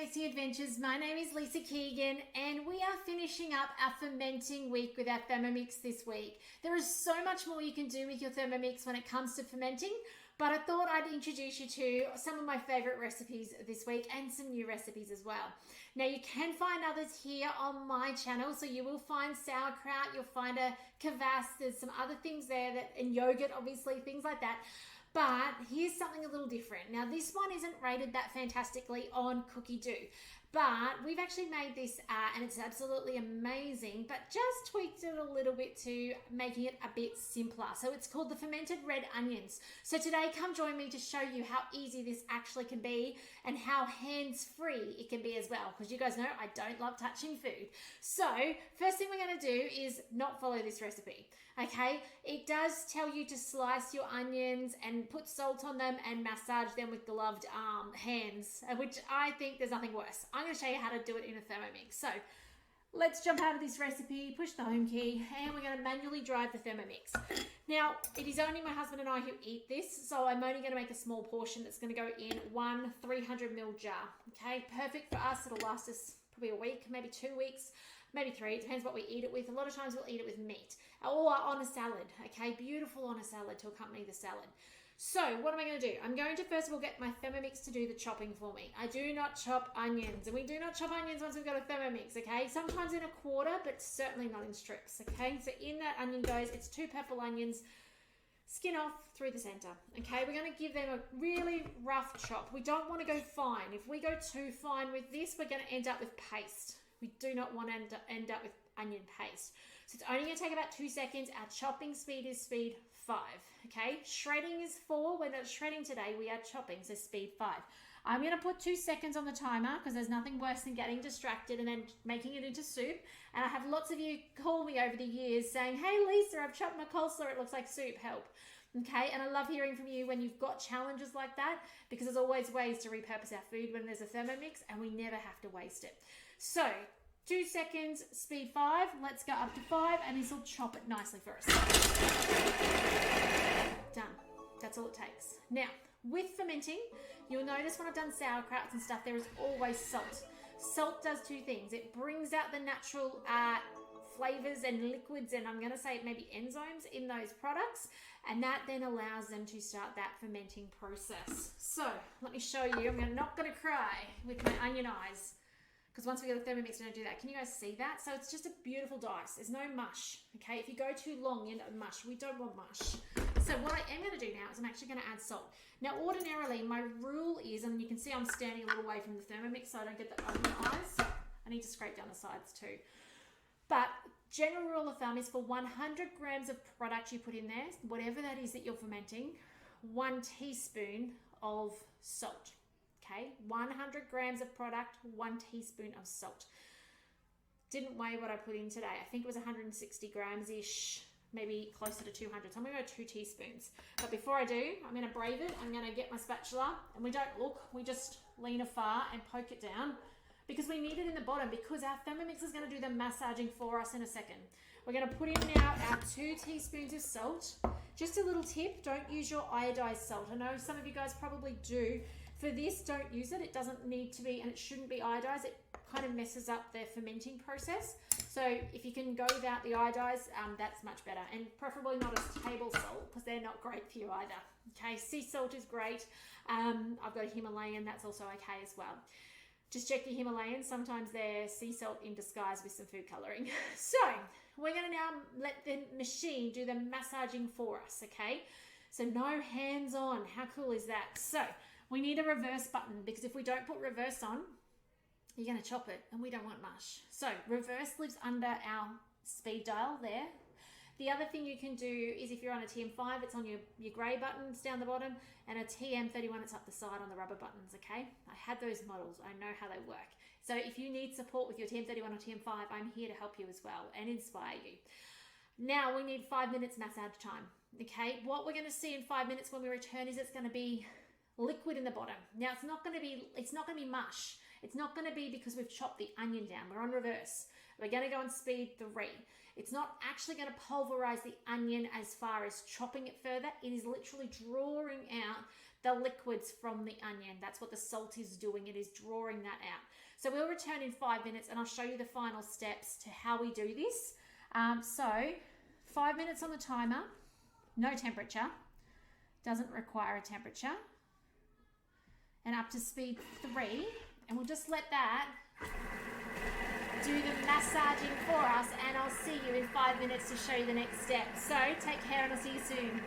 Tasty Adventures. My name is Lisa Keegan and we are finishing up our fermenting week with our Thermomix this week. There is so much more you can do with your Thermomix when it comes to fermenting, but I thought I'd introduce you to some of my favorite recipes this week and some new recipes as well. Now you can find others here on my channel, so you will find sauerkraut, you'll find a kvass, there's some other things there, and yogurt obviously, things like that. But here's something a little different. Now this one isn't rated that fantastically on Cookie Do, but we've actually made this and it's absolutely amazing, but just tweaked it a little bit to making it a bit simpler. So it's called the fermented red onions. So today come join me to show you how easy this actually can be and how hands-free it can be as well, because you guys know I don't love touching food. So first thing we're going to do is not follow this recipe. Okay, it does tell you to slice your onions and put salt on them and massage them with gloved hands, which I think there's nothing worse. I'm going to show you how to do it in a Thermomix. So let's jump out of this recipe, push the home key, and we're going to manually drive the Thermomix. Now, it is only my husband and I who eat this, so I'm only going to make a small portion that's going to go in one 300ml jar. Okay, perfect for us. It'll last us probably a week, maybe 2 weeks. Maybe 3, it depends what we eat it with. A lot of times we'll eat it with meat or on a salad, okay? Beautiful on a salad to accompany the salad. So what am I going to do? I'm going to first of all get my Thermomix to do the chopping for me. I do not chop onions, and we do not chop onions once we've got a Thermomix, okay? Sometimes in a quarter, but certainly not in strips, okay? So in that onion goes, it's 2 purple onions, skin off through the center, okay? We're going to give them a really rough chop. We don't want to go fine. If we go too fine with this, we're going to end up with paste. We do not want to end up with onion paste. So it's only going to take about 2 seconds. Our chopping speed is speed 5, okay? Shredding is 4. We're not shredding today, we are chopping, so speed 5. I'm going to put 2 seconds on the timer because there's nothing worse than getting distracted and then making it into soup. And I have lots of you call me over the years saying, hey Lisa, I've chopped my coleslaw, it looks like soup, help. Okay, and I love hearing from you when you've got challenges like that, because there's always ways to repurpose our food when there's a Thermomix and we never have to waste it. So 2 seconds, speed 5, let's go up to 5, and this will chop it nicely for us. Done. That's all it takes. Now, with fermenting, you'll notice when I've done sauerkrauts and stuff, there is always salt. Salt does 2 things. It brings out the natural flavors and liquids, and I'm going to say maybe enzymes in those products, and that then allows them to start that fermenting process. So let me show you. I'm not going to cry with my onion eyes, because once we get the Thermomix, we don't do that. Can you guys see that? So it's just a beautiful dice. There's no mush, okay? If you go too long, you end up with mush. We don't want mush. So what I am going to do now is I'm actually going to add salt. Now, ordinarily, my rule is, and you can see I'm standing a little away from the Thermomix so I don't get the onion eyes. I need to scrape down the sides too. But general rule of thumb is for 100 grams of product you put in there, whatever that is that you're fermenting, 1 teaspoon of salt. Okay, 100 grams of product, 1 teaspoon of salt. Didn't weigh what I put in today. I think it was 160 grams-ish, maybe closer to 200. So I'm going to go 2 teaspoons. But before I do, I'm going to brave it. I'm going to get my spatula, and we don't look. We just lean afar and poke it down, because we need it in the bottom, because our Thermomix is going to do the massaging for us in a second. We're going to put in now our 2 teaspoons of salt. Just a little tip, don't use your iodized salt. I know some of you guys probably do. For this, don't use it. It doesn't need to be, and it shouldn't be iodized. It kind of messes up the fermenting process. So if you can go without the iodized, that's much better. And preferably not as table salt, because they're not great for you either. Okay, sea salt is great. I've got a Himalayan, that's also okay as well. Just check your Himalayans. Sometimes they're sea salt in disguise with some food coloring. So we're going to now let the machine do the massaging for us, okay? So no hands on. How cool is that? So we need a reverse button, because if we don't put reverse on, you're going to chop it, and we don't want mush. So reverse lives under our speed dial there. The other thing you can do is, if you're on a TM5, it's on your grey buttons down the bottom, and a TM31, it's up the side on the rubber buttons, okay? I had those models. I know how they work. So if you need support with your TM31 or TM5, I'm here to help you as well and inspire you. Now we need 5 minutes massage time, okay? What we're going to see in 5 minutes when we return is it's going to be liquid in the bottom. Now it's not going to be mush. It's not going to be because we've chopped the onion down. We're on reverse. We're going to go on speed 3. It's not actually going to pulverize the onion as far as chopping it further. It is literally drawing out the liquids from the onion. That's what the salt is doing. It is drawing that out. So we'll return in 5 minutes and I'll show you the final steps to how we do this. So 5 minutes on the timer, no temperature, doesn't require a temperature, and up to speed 3, and we'll just let that do the massaging for us, and I'll see you in 5 minutes to show you the next step. So take care and I'll see you soon.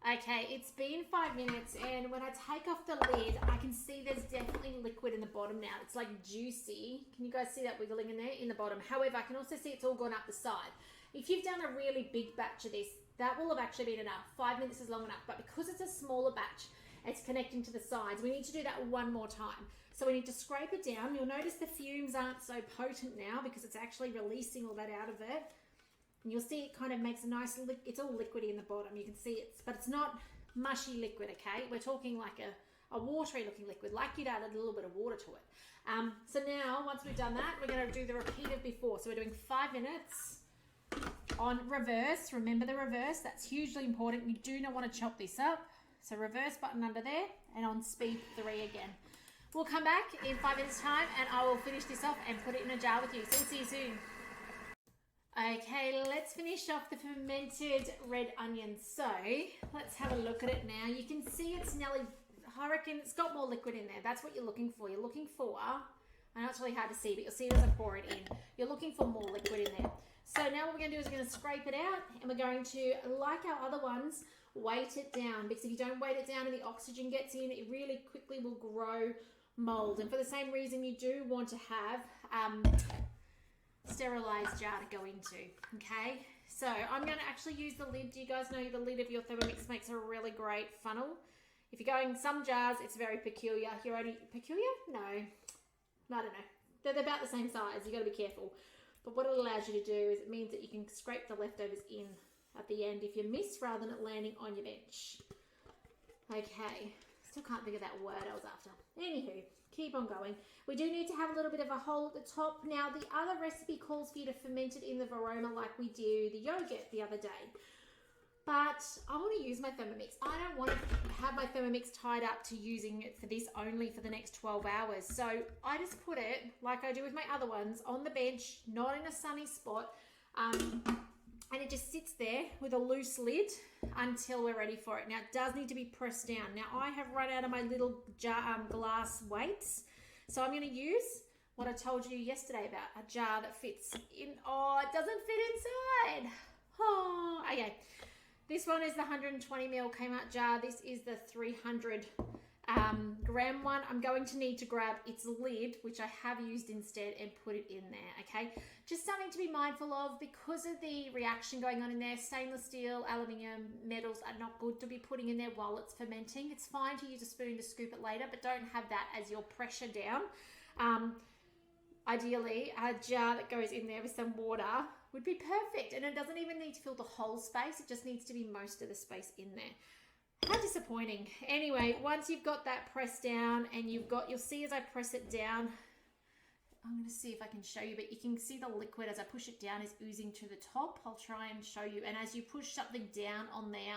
Okay, it's been 5 minutes, and when I take off the lid, I can see there's definitely liquid in the bottom now. It's like juicy. Can you guys see that wiggling in there in the bottom? However, I can also see it's all gone up the side. If you've done a really big batch of this, that will have actually been enough. 5 minutes is long enough, but because it's a smaller batch, it's connecting to the sides. We need to do that one more time. So we need to scrape it down. You'll notice the fumes aren't so potent now because it's actually releasing all that out of it. And you'll see it kind of makes a nice, it's all liquidy in the bottom. You can see it, but it's not mushy liquid, okay? We're talking like a watery looking liquid, like you'd add a little bit of water to it. So now, once we've done that, we're gonna do the repeat of before. So we're doing 5 minutes on reverse. Remember the reverse, that's hugely important. You do not want to chop this up. So reverse button under there and on speed 3 again. We'll come back in 5 minutes time and I will finish this off and put it in a jar with you. So we'll see you soon. Okay, let's finish off the fermented red onions. So let's have a look at it now. You can see it's nearly, I reckon it's got more liquid in there. That's what you're looking for. You're looking for, I know it's really hard to see, but you'll see it as I pour it in. You're looking for more liquid in there. So now what we're going to do is we're going to scrape it out and we're going to, like our other ones, weight it down, because if you don't weight it down and the oxygen gets in, it really quickly will grow mold. And for the same reason, you do want to have sterilized jar to go into. Okay, so I'm going to actually use the lid. Do you guys know the lid of your Thermomix makes a really great funnel? If you're going some jars, it's very peculiar. You're only peculiar? No, I don't know. They're about the same size. You got to be careful. But what it allows you to do is it means that you can scrape the leftovers in at the end if you miss, rather than it landing on your bench. Okay, still can't think of that word I was after. Anywho, keep on going. We do need to have a little bit of a hole at the top. Now, the other recipe calls for you to ferment it in the varoma like we do the yogurt the other day. But I want to use my Thermomix. I don't want to have my Thermomix tied up to using it for this only for the next 12 hours. So I just put it, like I do with my other ones, on the bench, not in a sunny spot. And it just sits there with a loose lid until we're ready for it. Now, it does need to be pressed down. Now, I have run out of my little jar, glass weights. So I'm going to use what I told you yesterday about, a jar that fits in. Oh, it doesn't fit inside. Oh, okay. This one is the 120 ml Kmart jar. This is the 300 gram one. I'm going to need to grab its lid, which I have used instead, and put it in there, okay? Just something to be mindful of because of the reaction going on in there. Stainless steel, aluminium, metals are not good to be putting in there while it's fermenting. It's fine to use a spoon to scoop it later, but don't have that as your pressure down. Ideally, a jar that goes in there with some water would be perfect, and it doesn't even need to fill the whole space. It just needs to be most of the space in there. How disappointing. Anyway, once you've got that pressed down and you'll see as I press it down, I'm going to see if I can show you, but you can see the liquid as I push it down is oozing to the top. I'll try and show you. And as you push something down on there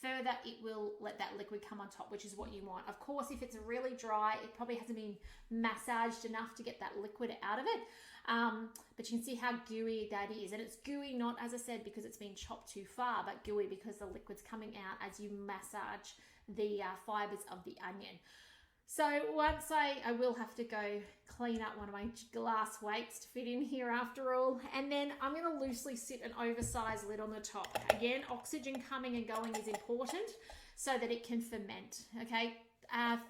further, it will let that liquid come on top, which is what you want. Of course, if it's really dry, it probably hasn't been massaged enough to get that liquid out of it. But you can see how gooey that is. And it's gooey not, as I said, because it's been chopped too far, but gooey because the liquid's coming out as you massage the fibers of the onion. So once I will have to go clean up one of my glass weights to fit in here after all. And then I'm going to loosely sit an oversized lid on the top. Again, oxygen coming and going is important so that it can ferment. Okay,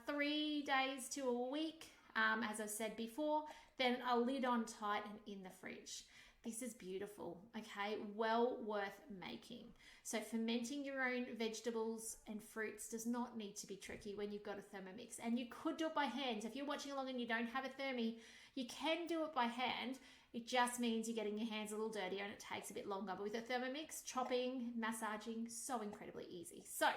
3 days to a week, as I said before, then a lid on tight and in the fridge. This is beautiful, okay? Well worth making. So fermenting your own vegetables and fruits does not need to be tricky when you've got a Thermomix. And you could do it by hand. So if you're watching along and you don't have a Thermi, you can do it by hand. It just means you're getting your hands a little dirtier and it takes a bit longer. But with a Thermomix, chopping, massaging, so incredibly easy. So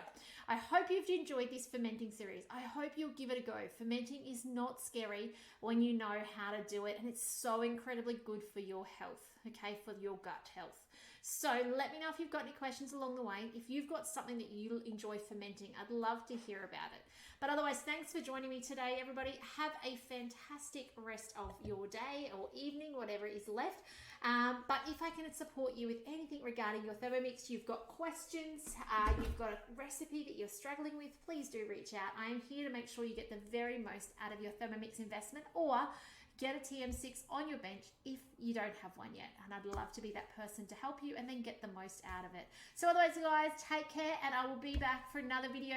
I hope you've enjoyed this fermenting series. I hope you'll give it a go. Fermenting is not scary when you know how to do it, and it's so incredibly good for your health, okay, for your gut health. So let me know if you've got any questions along the way. If you've got something that you enjoy fermenting, I'd love to hear about it. But otherwise, thanks for joining me today, everybody. Have a fantastic rest of your day or evening, whatever is left. But if I can support you with anything regarding your Thermomix, you've got questions, you've got a recipe that you're struggling with, please do reach out. I am here to make sure you get the very most out of your Thermomix investment, or get a TM6 on your bench if you don't have one yet. And I'd love to be that person to help you and then get the most out of it. So otherwise, guys, take care, and I will be back for another video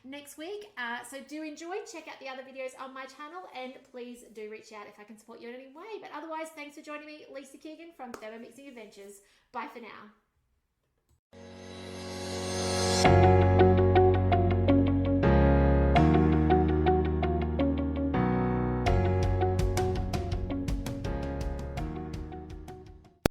next week. So do enjoy, check out the other videos on my channel, and please do reach out if I can support you in any way. But otherwise, thanks for joining me, Lisa Keegan from Thermomixing Adventures. Bye for now.